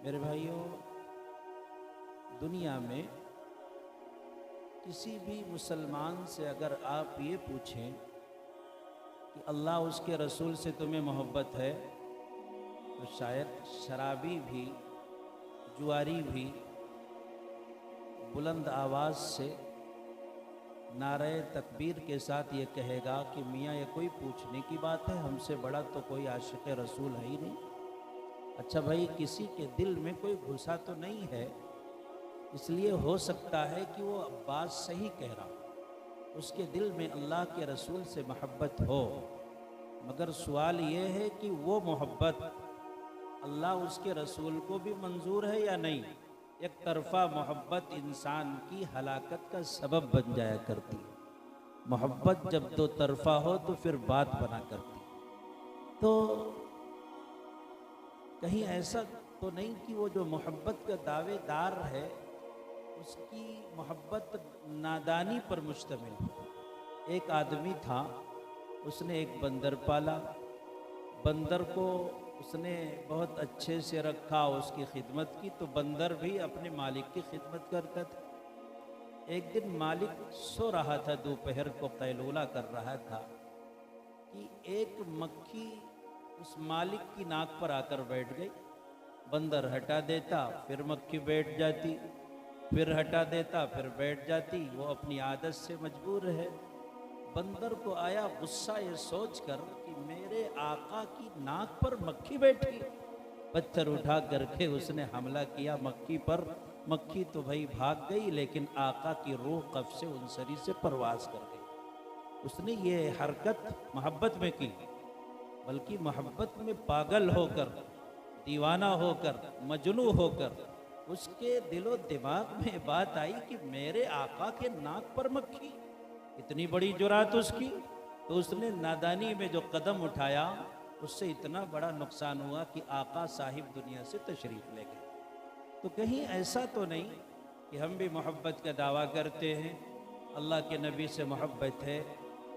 मेरे भाइयों, दुनिया में किसी भी मुसलमान से अगर आप ये पूछें कि अल्लाह उसके रसूल से तुम्हें मोहब्बत है, तो शायद शराबी भी, जुआरी भी बुलंद आवाज़ से नारे तकबीर के साथ ये कहेगा कि मियाँ ये कोई पूछने की बात है, हमसे बड़ा तो कोई आशिक़ रसूल है ही नहीं। अच्छा भाई, किसी के दिल में कोई घुसा तो नहीं है, इसलिए हो सकता है कि वो बात सही कह रहा, उसके दिल में अल्लाह के रसूल से मोहब्बत हो, मगर सवाल ये है कि वो मोहब्बत अल्लाह उसके रसूल को भी मंजूर है या नहीं। एक तरफा मोहब्बत इंसान की हलाकत का सबब बन जाया करती है। मोहब्बत जब दो तरफा हो तो फिर बात बना करती। तो कहीं ऐसा तो नहीं कि वो जो मोहब्बत का दावेदार है उसकी मोहब्बत नादानी पर मुश्तमिल है। एक आदमी था, उसने एक बंदर पाला, बंदर को उसने बहुत अच्छे से रखा, उसकी खिदमत की, तो बंदर भी अपने मालिक की खिदमत करता था। एक दिन मालिक सो रहा था, दोपहर को कैलूला कर रहा था कि एक मक्खी उस मालिक की नाक पर आकर बैठ गई। बंदर हटा देता, फिर मक्खी बैठ जाती, फिर हटा देता, फिर बैठ जाती। वो अपनी आदत से मजबूर है। बंदर को आया गुस्सा ये सोचकर कि मेरे आका की नाक पर मक्खी बैठी। पत्थर उठा करके उसने हमला किया मक्खी पर। मक्खी तो भाई भाग गई, लेकिन आका की रूह कफ से उनसरी से परवाज कर गई। उसने ये हरकत मोहब्बत में की, बल्कि मोहब्बत में पागल होकर, दीवाना होकर, मजनू होकर उसके दिलो दिमाग में बात आई कि मेरे आका के नाक पर मक्खी। इतनी बड़ी जुरात उसकी, तो उसने नादानी में जो कदम उठाया उससे इतना बड़ा नुकसान हुआ कि आका साहिब दुनिया से तशरीफ़ ले गए। तो कहीं ऐसा तो नहीं कि हम भी मोहब्बत का दावा करते हैं, अल्लाह के नबी से मोहब्बत है,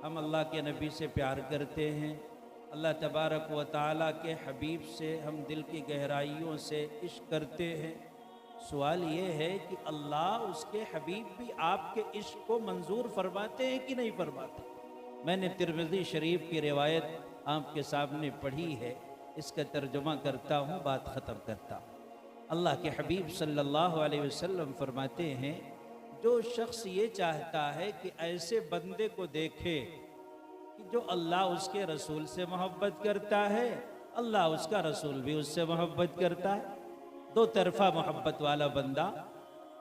हम अल्लाह के नबी से प्यार करते हैं, अल्लाह तबारक व तआला के हबीब से हम दिल की गहराइयों से इश्क करते हैं। सवाल ये है कि अल्लाह उसके हबीब भी आपके इश्क को मंजूर फरमाते हैं कि नहीं फरमाते। मैंने तिरमिज़ी शरीफ की रिवायत आपके सामने पढ़ी है, इसका तर्जुमा करता हूँ, बात ख़त्म करता हूँ। अल्लाह के हबीब सल्लल्लाहु अलैहि वसल्लम फरमाते हैं, जो शख्स ये चाहता है कि ऐसे बंदे को देखे कि जो अल्लाह उसके रसूल से मोहब्बत करता है, अल्लाह उसका रसूल भी उससे मोहब्बत करता है, दो तरफा मोहब्बत वाला बंदा,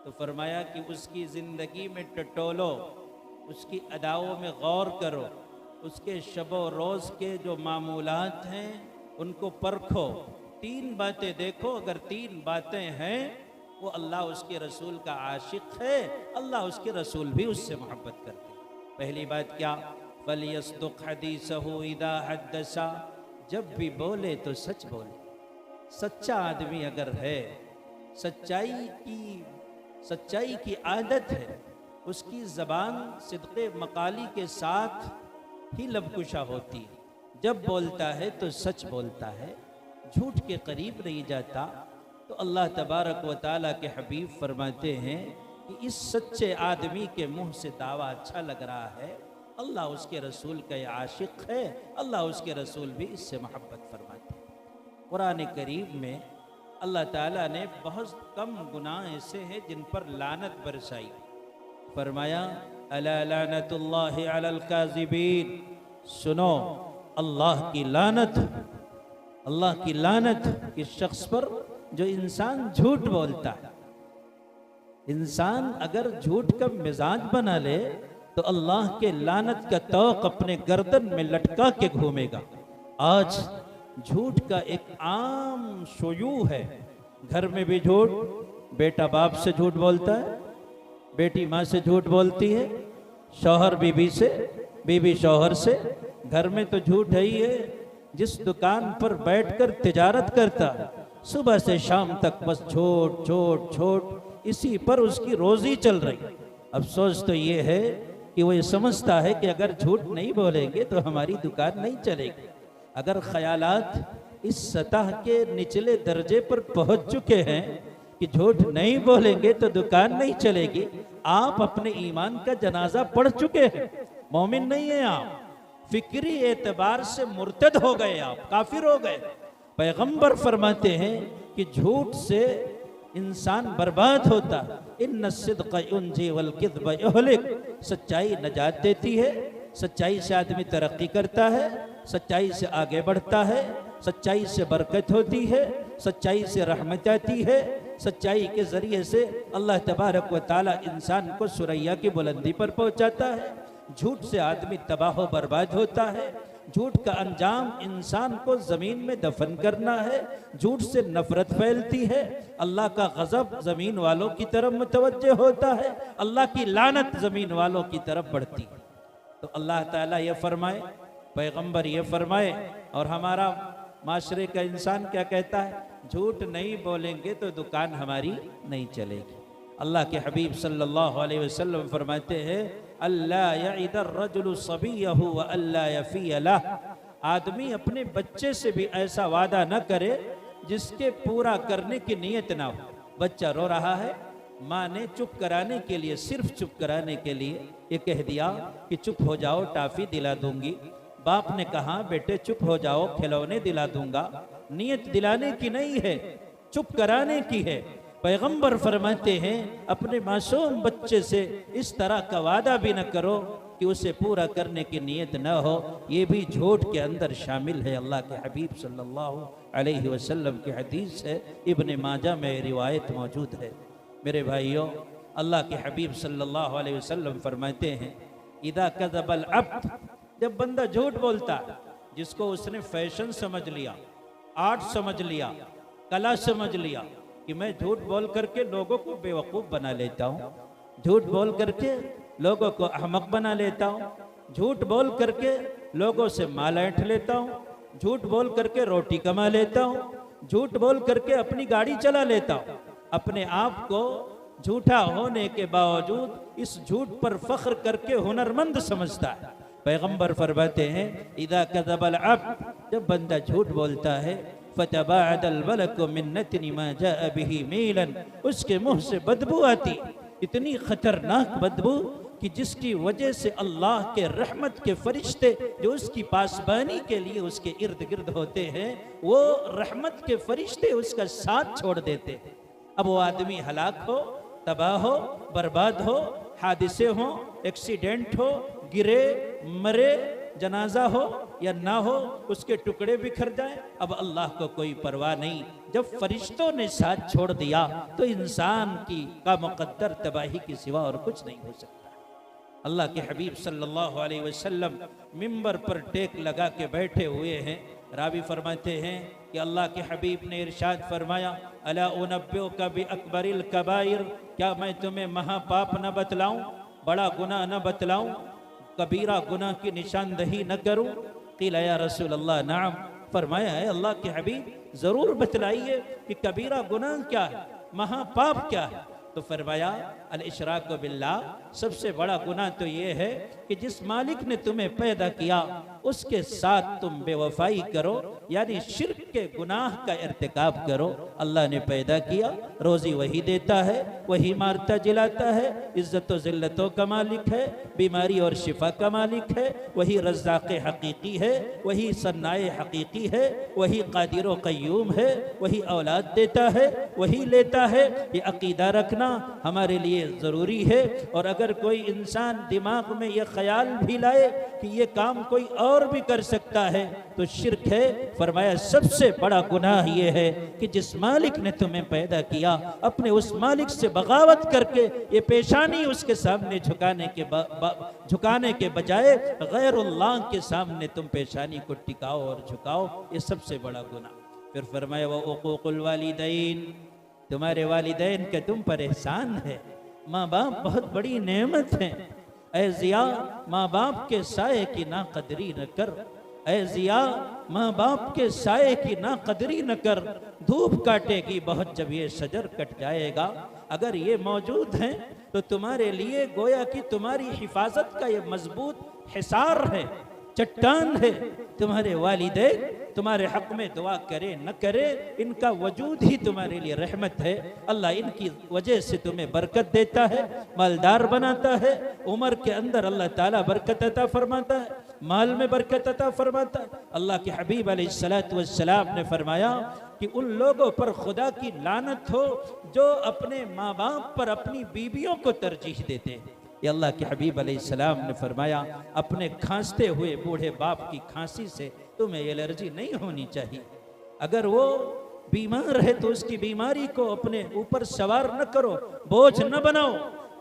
तो फरमाया कि उसकी ज़िंदगी में टटोलो, उसकी अदाओं में गौर करो, उसके शबो रोज़ के जो मामूलात हैं उनको परखो, तीन बातें देखो। अगर तीन बातें हैं, वो अल्लाह उसके रसूल का आशिक़ है, अल्लाह उसके रसूल भी उससे मोहब्बत करते हैं। पहली बात क्या? फलियस्दुक़ हदीसहु इज़ा हद्दसा, जब भी बोले तो सच बोले। सच्चा आदमी अगर है, सच्चाई की आदत है, उसकी ज़बान सिद्क़े मकाली के साथ ही लबकुशा होती है। जब बोलता है तो सच बोलता है, झूठ के करीब नहीं जाता। तो अल्लाह तबारक व तआला के हबीब फरमाते हैं कि इस सच्चे आदमी के मुँह से दावा अच्छा लग रहा है, अल्लाह उसके रसूल का ये आशिक़ है, अल्लाह उसके रसूल भी इससे मोहब्बत फरमाते हैं। कुरान करीम में अल्लाह ताला ने बहुत कम गुनाह ऐसे हैं जिन पर लानत बरसाई। फरमाया अला लानतुल्लाहि अलल काज़िबीन, सुनो अल्लाह की लानत, अल्लाह की लानत इस शख्स पर जो इंसान झूठ बोलता है। इंसान अगर झूठ का मिजाज बना ले तो अल्लाह के लानत का तौक अपने गर्दन में लटका के घूमेगा। आज झूठ का एक आम शुयू है। घर में भी झूठ, बेटा बाप से झूठ बोलता है, बेटी माँ से झूठ बोलती है, शौहर बीबी से, बीबी शौहर से। घर में तो झूठ है ही है। जिस दुकान पर बैठकर तिजारत करता है, सुबह से शाम तक बस झूठ झूठ झूठ, इसी पर उसकी रोजी चल रही। अफसोस तो ये है कि वो ये समझता है कि अगर झूठ नहीं बोलेंगे तो हमारी दुकान नहीं चलेगी। अगर ख्यालात इस सतह के निचले दर्जे पर पहुंच चुके हैं कि झूठ नहीं बोलेंगे तो दुकान नहीं चलेगी। आप अपने ईमान का जनाजा पढ़ चुके हैं, मोमिन नहीं है आप, फिक्री एतबार से मुर्तद हो गए, आप काफिर हो गए। पैगंबर फरमाते हैं कि झूठ से इंसान बर्बाद होता। इन्न सिद्क़ युंजी वल किज़्ब युहलिक, सच्चाई नजात देती है, सच्चाई से आदमी तरक्की करता है, सच्चाई से आगे बढ़ता है, सच्चाई से बरकत होती है, सच्चाई से रहमत आती है, सच्चाई के जरिए से अल्लाह तबारक व ताला इंसान को सुरैया की बुलंदी पर पहुंचाता है। झूठ से आदमी तबाह व बर्बाद होता है। झूठ का अंजाम इंसान को जमीन में दफन करना है। झूठ से नफरत फैलती है, अल्लाह का गजब जमीन वालों की तरफ मुतवज्जे होता है, अल्लाह की लानत जमीन वालों की तरफ बढ़ती है। तो अल्लाह ताला ये फरमाए, पैगंबर ये फरमाए, और हमारा माशरे का इंसान क्या कहता है, झूठ नहीं बोलेंगे तो दुकान हमारी नहीं चलेगी। अल्लाह के हबीब सल्लल्लाहु अलैहि वसल्लम फरमाते हैं, अल्लाह यइदर रजुलु सबियहु व अल्लाह यफी लह, आदमी अपने बच्चे से भी ऐसा वादा न करे जिसके पूरा करने की नीयत ना हो। बच्चा रो रहा है, माँ ने चुप कराने के लिए, सिर्फ चुप कराने के लिए ये कह दिया कि चुप हो जाओ, टाफी दिला दूंगी। बाप ने कहा बेटे चुप हो जाओ, खिलौने दिला दूंगा। नीयत दिलाने की नहीं है, चुप कराने की है। पैगंबर फरमाते हैं अपने मासूम बच्चे से इस तरह का वादा भी न करो कि उसे पूरा करने की नीयत न हो, ये भी झूठ के अंदर शामिल है। अल्लाह के हबीब सल्लल्लाहु अलैहि वसल्लम की हदीस है, इब्ने माजा में रिवायत मौजूद है। मेरे भाइयों, अल्लाह के हबीब सल्लल्लाहु अलैहि वसल्लम फरमाते हैं, इदा कज़बल अब्द, जब बंदा झूठ बोलता है, जिसको उसने फैशन समझ लिया, आर्ट समझ लिया, कला समझ लिया कि मैं झूठ बोल करके लोगों को बेवकूफ़ बना लेता हूँ, झूठ बोल करके लोगों को अहमक बना लेता हूँ, झूठ बोल करके लोगों से माल ऐंठ लेता हूँ, झूठ बोल करके रोटी कमा लेता हूँ, झूठ बोल करके अपनी गाड़ी चला लेता हूँ। अपने आप को झूठा होने के बावजूद इस झूठ पर फख्र करके हुनरमंद समझता है। पैगंबर फरमाते हैं, इदा कज़बल अब्द, जब बंदा झूठ बोलता है, फतबाअदल मलकु मिन नतनि मा जाअ बिही मीलन, उसके मुंह से बदबू आती, इतनी खतरनाक बदबू कि जिसकी वजह से अल्लाह के रहमत के फरिश्ते जो उसकी पासबानी के लिए उसके इर्द गिर्द होते हैं, वो रहमत के फरिश्ते उसका साथ छोड़ देते हैं। अब वो आदमी हलाक हो, तबाह हो, बर्बाद हो, हादिसे हो, एक्सीडेंट हो, गिरे मरे, जनाजा हो या ना हो, उसके टुकड़े बिखर जाए, अब अल्लाह को कोई परवाह नहीं। जब फरिश्तों ने साथ छोड़ दिया तो इंसान की का मुकद्दर तबाही के सिवा और कुछ नहीं हो सकता। अल्लाह के हबीब सल्लल्लाहु अलैहि वसल्लम मिंबर पर टेक लगा के बैठे हुए हैं। रावी फरमाते हैं कि अल्लाह के हबीब ने इरशाद फरमाया, अला उनब्बिउका बि अकबरिल कबाइर, क्या मैं तुम्हें महापाप न बतलाऊं, बड़ा गुनाह न बतलाऊं, कबीरा गुनाह की निशानदही न करूं? क़ील या रसूल अल्लाह नाम, फरमाया है अल्लाह के हबीब ज़रूर बतलाइए कि कबीरा गुनाह क्या है, महापाप क्या है। तो फरमाया अल इशराक बिल्लाह, सबसे बड़ा गुनाह तो ये है कि जिस मालिक ने तुम्हें पैदा किया उसके साथ तुम बेवफाई करो, यानी शिर्क के गुनाह का इर्तिकाब करो। अल्लाह ने पैदा किया, रोजी वही देता है, वही मारता जिलाता है, इज्जत व जिल्लतों का मालिक है, बीमारी और शिफा का मालिक है, वही रज़्ज़ाक़ हकीकी है, वही सन्नाए हकीकी है, वही कादिर व क़य्यूम है, वही औलाद देता है, वही लेता है। ये अकीदा रखना हमारे लिए ज़रूरी है। और अगर कोई इंसान दिमाग में ये ख्याल भी लाए कि ये काम कोई और भी कर सकता है तो शिर्क है। फरमाया सबसे बड़ा गुनाह ये है कि जिस मालिक ने तुम्हें पैदा किया, अपने उस मालिक से बगावत करके ये पेशानी उसके सामने झुकाने के बजाय गैरुल्लाह के सामने तुम पेशानी को टिकाओ और झुकाओ, ये सबसे बड़ा गुनाह। फिर फरमाया व उक़ूक़ुल वालिदैन, तुम्हारे वालिदैन का तुम पर एहसान है। माँ बाप बहुत बड़ी नेमत है। ऐ ज़िया, माँ बाप के साए की ना कदरी न कर। ऐ ज़िया, माँ बाप के साए की ना कदरी न कर, धूप काटेगी बहुत जब ये शजर कट जाएगा। अगर ये मौजूद हैं तो तुम्हारे लिए गोया कि तुम्हारी हिफाजत का ये मजबूत हिसार है, चट्टान है। तुम्हारे वालिदैन तुम्हारे हक में दुआ करे न करे, इनका वजूद ही तुम्हारे लिए रहमत है। अल्लाह इनकी वजह से तुम्हें बरकत देता है, मालदार बनाता है, उम्र के अंदर अल्लाह ताला बरकत अता फरमाता है, माल में बरकत अता फरमाता है। अल्लाह के हबीब अलैहिस्सलातु वस्सलाम ने फरमाया कि उन लोगों पर खुदा की लानत हो जो अपने माँ बाप पर अपनी बीवियों को तरजीह देते हैं। ये अल्लाह के हबीब अलैहिस्सलाम ने फरमाया अपने खांसते हुए बूढ़े बाप की खांसी से तुम्हें एलर्जी नहीं होनी चाहिए। अगर वो बीमार है तो उसकी बीमारी को अपने ऊपर सवार न करो, बोझ न बनाओ।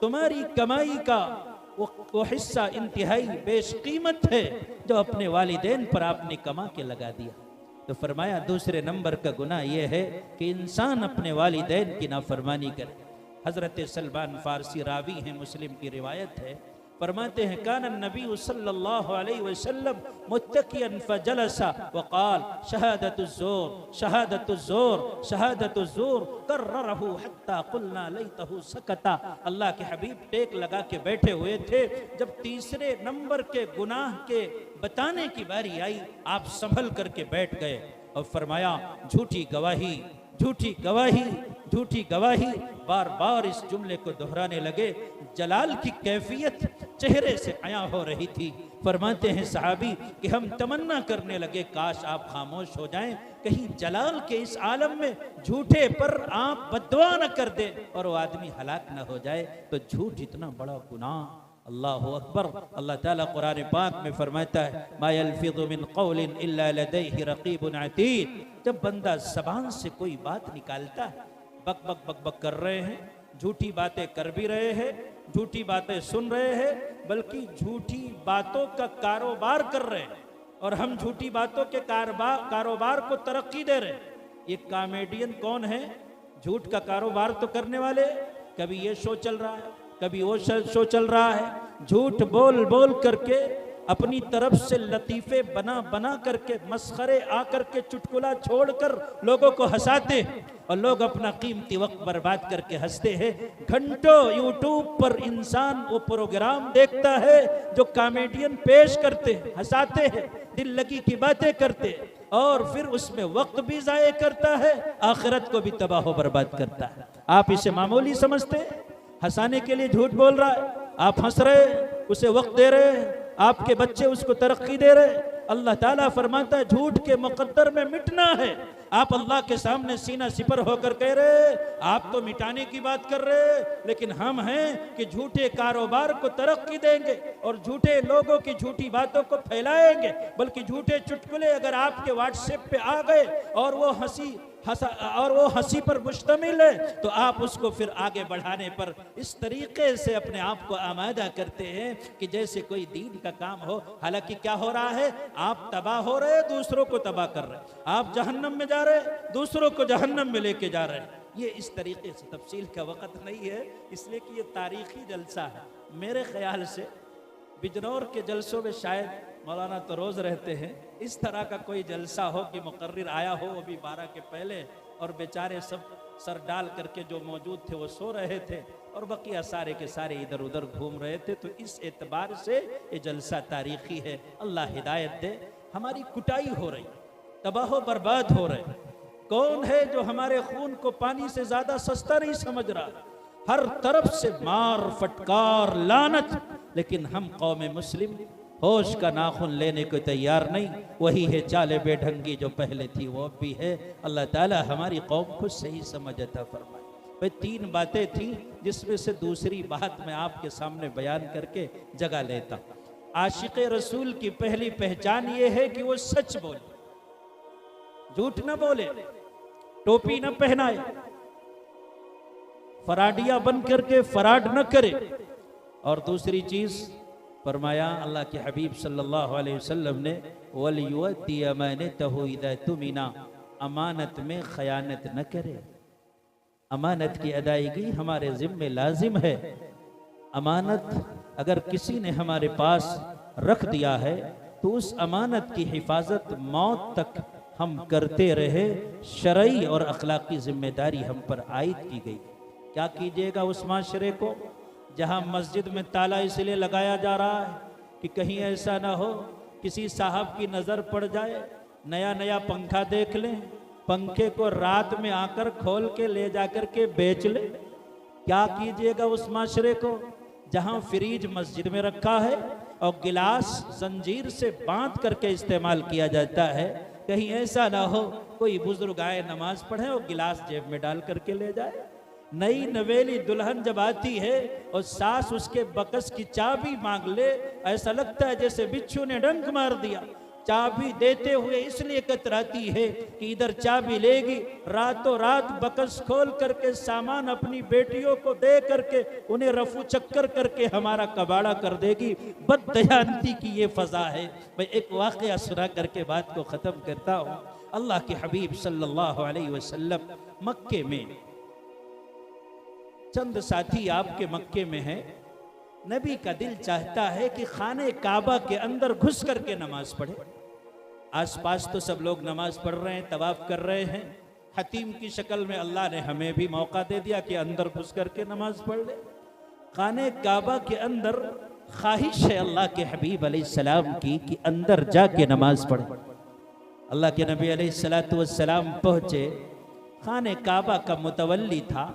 तुम्हारी कमाई का वो हिस्सा इंतहाई बेशकीमत है जो अपने वालिदैन पर आपने कमा के लगा दिया। तो फरमाया दूसरे नंबर का गुनाह यह है कि इंसान अपने वालिदैन की नाफरमानी करे। हजरत सलमान फारसी रावी हैं, मुस्लिम की रिवायत है, फरमाते हैं कान नबी सल्लल्लाहु अलैहि वसल्लम मुत्तकियन फजलसा वक़ाल शहादतुज़्ज़ूर शहादतुज़्ज़ूर शहादतुज़्ज़ूर कर्ररहु हत्ता क़ुलना लैतहु सकता। अल्लाह के हबीब टेक लगा के बैठे हुए थे, जब तीसरे नंबर के गुनाह के बताने की बारी आई आप संभल करके बैठ गए और फरमाया झूठी गवाही, झूठी गवाही, झूठी गवाही। बार बार इस जुमले को दोहराने लगे। जलाल की कैफियत चेहरे से आया हो रही थी। फरमाते हैं सहाबी कि हम तमन्ना करने लगे काश आप खामोश हो जाएं, कहीं जलाल के इस आलम में झूठे पर आप बद्दुआ न कर दे और वो आदमी हलाक न हो जाए। तो झूठ इतना बड़ा गुनाह। अल्लाहु अकबर। अल्लाह ताला कुरान पाक में फरमाता है मा यल्फिज़ु मिन क़ौलिन इल्ला लदैहि रक़ीबुन अतीद। जब बंदा ज़बान से कोई बात निकालता है, बक बक बक बक कर रहे हैं, झूठी बातें कर भी रहे हैं, झूठी बातें सुन रहे हैं, बल्कि झूठी बातों का कारोबार कर रहे हैं और हम झूठी बातों के कारोबार को तरक्की दे रहे हैं। ये कॉमेडियन कौन है? झूठ का कारोबार तो करने वाले। कभी ये शो चल रहा है, कभी वो शो चल रहा है, झूठ बोल बोल करके अपनी तरफ से लतीफे बना बना करके मस्खरे आकर के चुटकुला छोड़कर लोगों को हंसाते हैं और लोग अपना कीमती वक्त बर्बाद करके हंसते हैं। घंटों यूट्यूब पर इंसान वो प्रोग्राम देखता है जो कॉमेडियन पेश करते हैं, हंसाते हैं, दिल लगी की बातें करते हैं और फिर उसमें वक्त भी जाये करता है, आखिरत को भी तबाह बर्बाद करता है। आप इसे मामूली समझते हैं? हंसाने के लिए झूठ बोल रहा है, आप हंस रहे, उसे वक्त दे रहे, आपके बच्चे उसको तरक्की दे रहे। अल्लाह ताला फरमाता है झूठ के मुकद्दर में मिटना है। आप अल्लाह के सामने सीना सिपर होकर कह रहे आप तो मिटाने की बात कर रहे, लेकिन हम हैं कि झूठे कारोबार को तरक्की देंगे और झूठे लोगों की झूठी बातों को फैलाएंगे। बल्कि झूठे चुटकुले अगर आपके व्हाट्सएप पे आ गए और वो हंसी पर मुश्तमिल है तो आप उसको फिर आगे बढ़ाने पर इस तरीके से अपने आप को आमादा करते हैं कि जैसे कोई दीन का काम हो। हालांकि क्या हो रहा है, आप तबाह हो रहे, दूसरों को तबाह कर रहे, आप जहन्नम में जा रहे, दूसरों को जहन्नम में लेके जा रहे हैं। ये इस तरीके से तफसील का वक़्त नहीं है, इसलिए कि ये तारीखी जलसा है। मेरे ख्याल से बिजनौर के जलसों में शायद मौलाना तो रोज़ रहते हैं, इस तरह का कोई जलसा हो कि मुकर्रिर आया हो अभी 12 के पहले और बेचारे सब सर डाल करके जो मौजूद थे वो सो रहे थे और बकिया सारे के सारे इधर उधर घूम रहे थे। तो इस एतबार से ये जलसा तारीखी है। अल्लाह हिदायत दे। हमारी कुटाई हो रही, तबाह बर्बाद हो रहे। कौन है जो हमारे खून को पानी से ज़्यादा सस्ता नहीं समझ रहा? हर तरफ से मार फटकार लानत, लेकिन हम कौम मुस्लिम होश का नाखून लेने को तैयार नहीं। वही है चाले बेढंगी जो पहले थी वो अब भी है। अल्लाह ताला हमारी कौम को सही समझ अता फरमाए। भाई 3 बातें थी जिसमें से दूसरी बात मैं आपके सामने बयान करके जगह लेता। आशिक रसूल की पहली पहचान ये है कि वो सच बोले, झूठ न बोले, टोपी न पहनाए, फराडिया बन करके फराड न करे। और दूसरी चीज फरमाया अल्लाह के हबीब सल्लल्लाहु अलैहि वसल्लम ने वलियुअद्दी अमानतहु इज़ा तुमिना, अमानत में खयानत न करे। अमानत की अदायगी हमारे ज़िम्मे लाजिम है। अमानत अगर किसी ने हमारे पास रख दिया है तो उस अमानत की हिफाजत मौत तक हम करते रहे। शरई और अखलाकी जिम्मेदारी हम पर आयद की गई। क्या कीजिएगा उस माशरे को जहाँ मस्जिद में ताला इसलिए लगाया जा रहा है कि कहीं ऐसा ना हो किसी साहब की नज़र पड़ जाए नया नया पंखा देख लें, पंखे को रात में आकर खोल के ले जाकर के बेच ले। क्या कीजिएगा उस माशरे को जहां फ्रिज मस्जिद में रखा है और गिलास जंजीर से बांध करके इस्तेमाल किया जाता है। कहीं ऐसा ना हो कोई बुजुर्ग आए नमाज पढ़े और गिलास जेब में डाल करके ले जाए। नई नवेली दुल्हन जब आती है और सास उसके बकस की चाबी मांग ले, ऐसा लगता है जैसे बिच्छू ने डंक मार दिया। चाबी देते हुए इसलिए कतराती है कि इधर चाबी लेगी, रातों रात बकस खोल करके सामान अपनी बेटियों को दे करके उन्हें रफू चक्कर करके हमारा कबाड़ा कर देगी। बददयांती की ये फजा है। मैं एक वाकया सुना करके बात को ख़त्म करता हूँ। अल्लाह के हबीब सल्लल्लाहु अलैहि वसल्लम मक्के में, चंद साथी आपके मक्के में हैं। नबी का दिल चाहता है कि खाने काबा के अंदर घुस करके नमाज पढ़े। आसपास तो सब लोग नमाज पढ़ रहे हैं, तवाफ कर रहे हैं। हतीम की शक्ल में अल्लाह ने हमें भी मौका दे दिया कि अंदर घुस करके नमाज पढ़ ले। खाने काबा के अंदर ख्वाहिश है अल्लाह के हबीब अलैहिस्सलाम की कि अंदर जाके नमाज पढ़े। अल्लाह के नबी अलैहिस्सलातु वस्सलाम पहुँचे। खाने काबा का मुतवल्ली था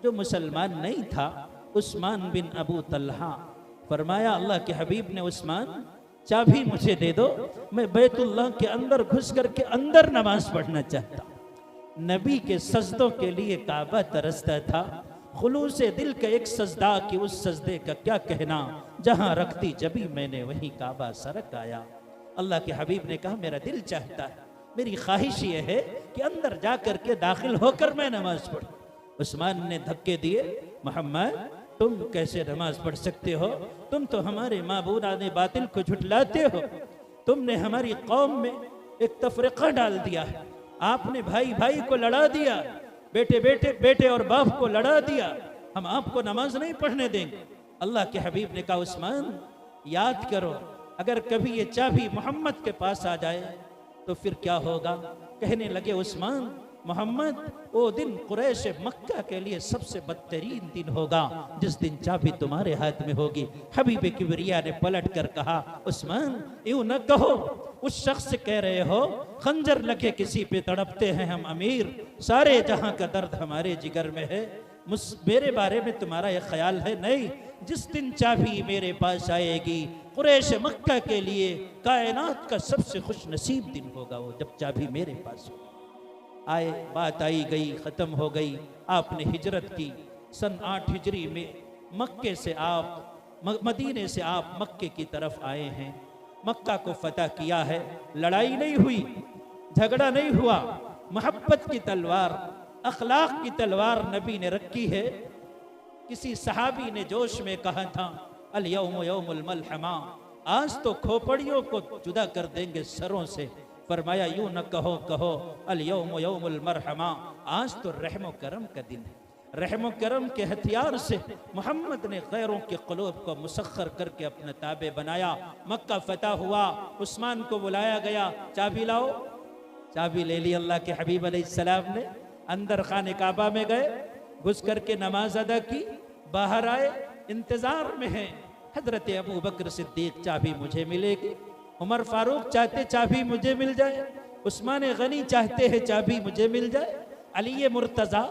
जो मुसलमान नहीं था, उस्मान बिन अबू तल्हा। फरमाया अल्लाह के हबीब ने, उस्मान चाबी मुझे दे दो, मैं बैतुल्लाह के अंदर घुस करके अंदर नमाज पढ़ना चाहता। नबी के सजदों के लिए काबा तरसता था। खुलूस दिल का एक सजदा कि उस सजदे का क्या कहना, जहां रखती जबी मैंने वहीं काबा सरक आया। अल्लाह के हबीब ने कहा मेरा दिल चाहता है, मेरी ख्वाहिश ये है कि अंदर जा करके दाखिल होकर मैं नमाज पढ़ूं। उस्मान ने धक्के दिए, मोहम्मद तुम कैसे नमाज पढ़ सकते हो? तुम तो हमारे माबूदाने बातिल को झुठलाते हो। तुमने हमारी कौम में एक तफरीका डाल दिया है। आपने भाई भाई को लड़ा दिया, बेटे और बाप को लड़ा दिया। हम आपको नमाज नहीं पढ़ने देंगे। अल्लाह के हबीब ने कहा, उस्मान याद करो, अगर कभी ये चाबी मोहम्मद के पास आ जाए तो फिर क्या होगा? कहने लगे, उस्मान मोहम्मद वो दिन कुरैश मक्का के लिए सबसे बदतरीन दिन होगा जिस दिन चाबी तुम्हारे हाथ में होगी। हबीब किबरिया ने पलट कर कहा, उस्मान यूं न कहो, उस शख्स से कह रहे हो खंजर लगे किसी पे तड़पते हैं हम अमीर, सारे जहां का दर्द हमारे जिगर में है। मेरे बारे में तुम्हारा यह ख्याल है? नहीं, जिस दिन चाबी मेरे पास आएगी कुरैश मक्का के लिए कायनात का सबसे खुश नसीब दिन होगा वो, जब चाबी मेरे पास हो। आए, बात आई गई, ख़त्म हो गई। आपने हिजरत की। सन 8 हिजरी में मक्के से आप मदीने से आप मक्के की तरफ आए हैं। मक्का को फतह किया है। लड़ाई नहीं हुई, झगड़ा नहीं हुआ, मोहब्बत की तलवार, अखलाक की तलवार नबी ने रखी है। किसी सहाबी ने जोश में कहा था, अल यौम यौमुल मलहमा, आज तो खोपड़ियों को जुदा कर देंगे सरों से। फरमाया यूं न कहो, कहो अल यौम यौमुल मरहमा, आज तो रहमो करम का दिन है। रहमो करम के हथियार से मोहम्मद ने गैरों के क़ुलूब को मुसख्खर करके अपने ताबे बनाया। मक्का फतह हुआ, उस्मान को बुलाया गया, चाबी लाओ। चाबी ले ली अल्लाह के हबीब अलैहिस्सलाम ने। अंदर खाने काबा में गए, घुस करके नमाज अदा की, बाहर आए, इंतजार में हैं। हजरत अबू बकर सिद्दीक, चाबी मुझे मिलेगी। उमर फारूक चाहते चाबी मुझे मिल जाए। उस्मान गनी चाहते हैं चाबी मुझे मिल जाए। अली मुर्तज़ा,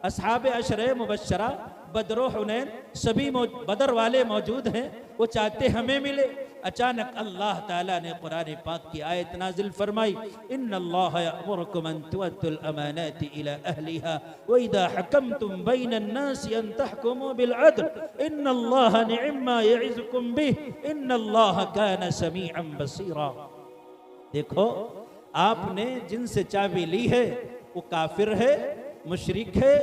अस्हाब अशरे मुबश्शरा, बदरो हुनैन, सभी बदर वाले मौजूद हैं, वो चाहते हमें मिले। अचानक अल्लाह ताला ने कुरान पाक की आयत नाजिल फरमाई, इन्नल्लाह यअमुरुकुम अन तुअद्दुल अमानाति इला अहलिहा व इज़ा हकमतुम बैनन नासि अन तहकुमू बिल अदल इन्नल्लाह निअम्मा यइज़ुकुम बिही इन्नल्लाह काना समीअन बसीरा। देखो, आपने जिनसे चाबी ली है वो काफिर है, मुशरिक है,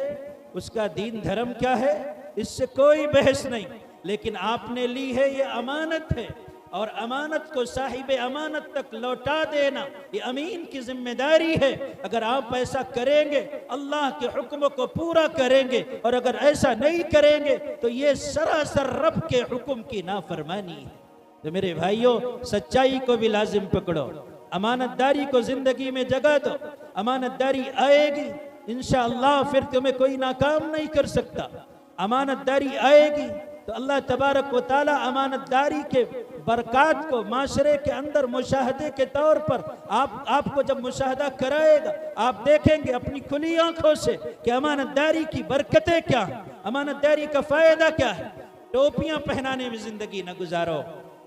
उसका दीन धर्म क्या है इससे कोई बहस नहीं, लेकिन आपने ली है ये अमानत है, और अमानत को साहिब अमानत तक लौटा देना ये अमीन की जिम्मेदारी है। अगर आप ऐसा करेंगे, अल्लाह के हुक्म को पूरा करेंगे, और अगर ऐसा नहीं करेंगे तो ये सरासर रब के हुक्म की नाफरमानी है। तो मेरे भाइयों, सच्चाई को भी लाजिम पकड़ो, अमानतदारी को जिंदगी में जगा दो। अमानतदारी आएगी इंशाअल्लाह, फिर तुम्हें कोई नाकाम नहीं कर सकता। अमानतदारी आएगी तो अल्लाह तबारक व तआला अमानतदारी के बरक़ात को माशरे के अंदर मुशाहदे के तौर पर आपको जब मुशाहदा कराएगा, आप देखेंगे अपनी खुली आंखों से कि अमानतदारी की बरकतें क्या हैं, अमानतदारी का फ़ायदा क्या है। टोपियां पहनाने में ज़िंदगी न गुजारो।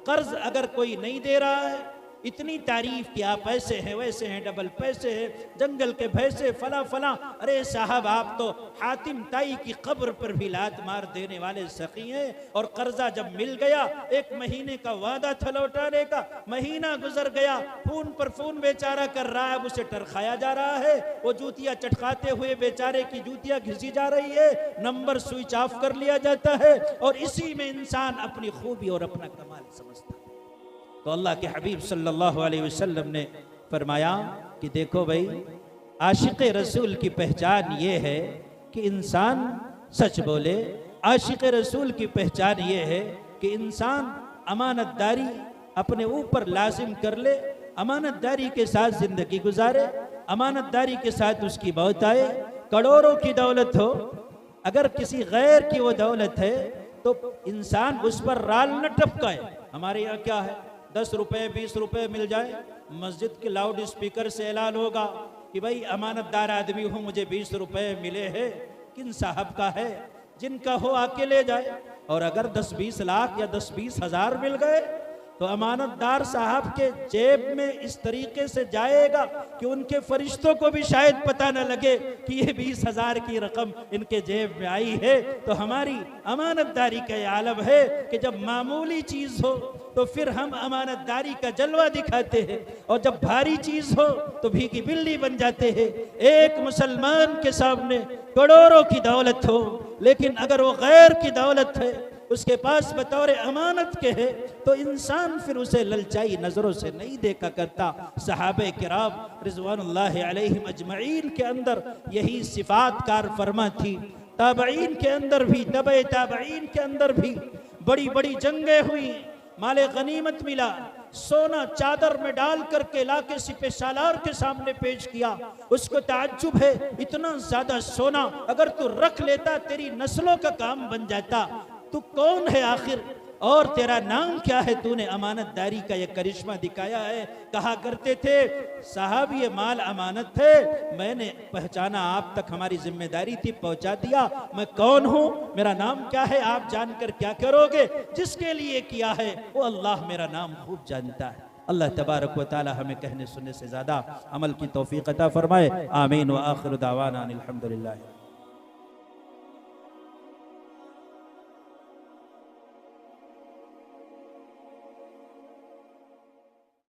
कर्ज अगर कोई नहीं दे रहा है, इतनी तारीफ कि आप ऐसे हैं वैसे हैं, डबल पैसे हैं, जंगल के भैंसे, फला फला। अरे साहब, आप तो हातिम ताई की कब्र पर भी लात मार देने वाले सखी हैं। और कर्जा जब मिल गया, 1 महीने का वादा था लौटाने का, महीना गुजर गया, फोन पर फोन बेचारा कर रहा है, अब उसे टरखाया जा रहा है, वो जूतियां चटकाते हुए बेचारे की जूतियां घिसी जा रही है, नंबर स्विच ऑफ कर लिया जाता है, और इसी में इंसान अपनी खूबी और अपना कमाल समझता है। तो अल्लाह के हबीब सल्लल्लाहु अलैहि वसल्लम ने फरमाया कि देखो भाई, आशिक़ रसूल की पहचान ये है कि इंसान सच बोले। आशिक़ रसूल की पहचान ये है कि इंसान अमानतदारी अपने ऊपर लाजिम कर ले, अमानतदारी के साथ ज़िंदगी गुजारे, अमानतदारी के साथ उसकी मौत आए। करोड़ों की दौलत हो, अगर किसी गैर की वो दौलत है तो इंसान उस पर राल न टपकाए। हमारे यहाँ क्या है, 10 रुपये 20 रुपये मिल जाए, मस्जिद के लाउड स्पीकर से ऐलान होगा कि भाई अमानतदार आदमी हूँ, मुझे 20 रुपये मिले हैं। किन साहब का है? जिनका हो आके ले जाए। और अगर 10-20 लाख या 10-20 हज़ार मिल गए तो अमानतदार साहब के जेब में इस तरीके से जाएगा कि उनके फरिश्तों को भी शायद पता न लगे कि ये 20,000 की रकम इनके जेब में आई है। तो हमारी अमानतदारी का ये आलम है कि जब मामूली चीज़ हो तो फिर हम अमानतदारी का जलवा दिखाते हैं, और जब भारी चीज़ हो तो भीगी बिल्ली बन जाते हैं। एक मुसलमान के सामने करोड़ों की दौलत हो, लेकिन अगर वो गैर की दौलत है, उसके पास बतौर अमानत के है, तो इंसान फिर उसे ललचाई नजरों से नहीं देखा करता। सहाबे किराम रिज़वानुल्लाहि अलैहिम अजमईन के अंदर यही सिफात कार फरमा थी। ताबईन के अंदर भी, तबे ताबईन के अंदर भी बड़ी बड़ी जंगें हुई, माले गनीमत मिला, सोना चादर में डाल करके लाके सिपे सालार के सामने पेश किया। उसको ताज्जुब है, इतना ज्यादा सोना अगर तू रख लेता तेरी नस्लों का काम बन जाता। तू कौन है आखिर, और तेरा नाम क्या है? तूने अमानतदारी का ये करिश्मा दिखाया है। कहा करते थे साहब ये माल अमानत है, मैंने पहचाना, आप तक हमारी जिम्मेदारी थी, पहुंचा दिया। मैं कौन हूँ, मेरा नाम क्या है, आप जानकर क्या करोगे? जिसके लिए किया है वो अल्लाह मेरा नाम खूब जानता है। अल्लाह तबारक व तआला हमें कहने सुनने से ज़्यादा अमल की तौफीक अता फरमाए। आमीन व आखिर दावाना अनिल हम्दुलिल्लाह।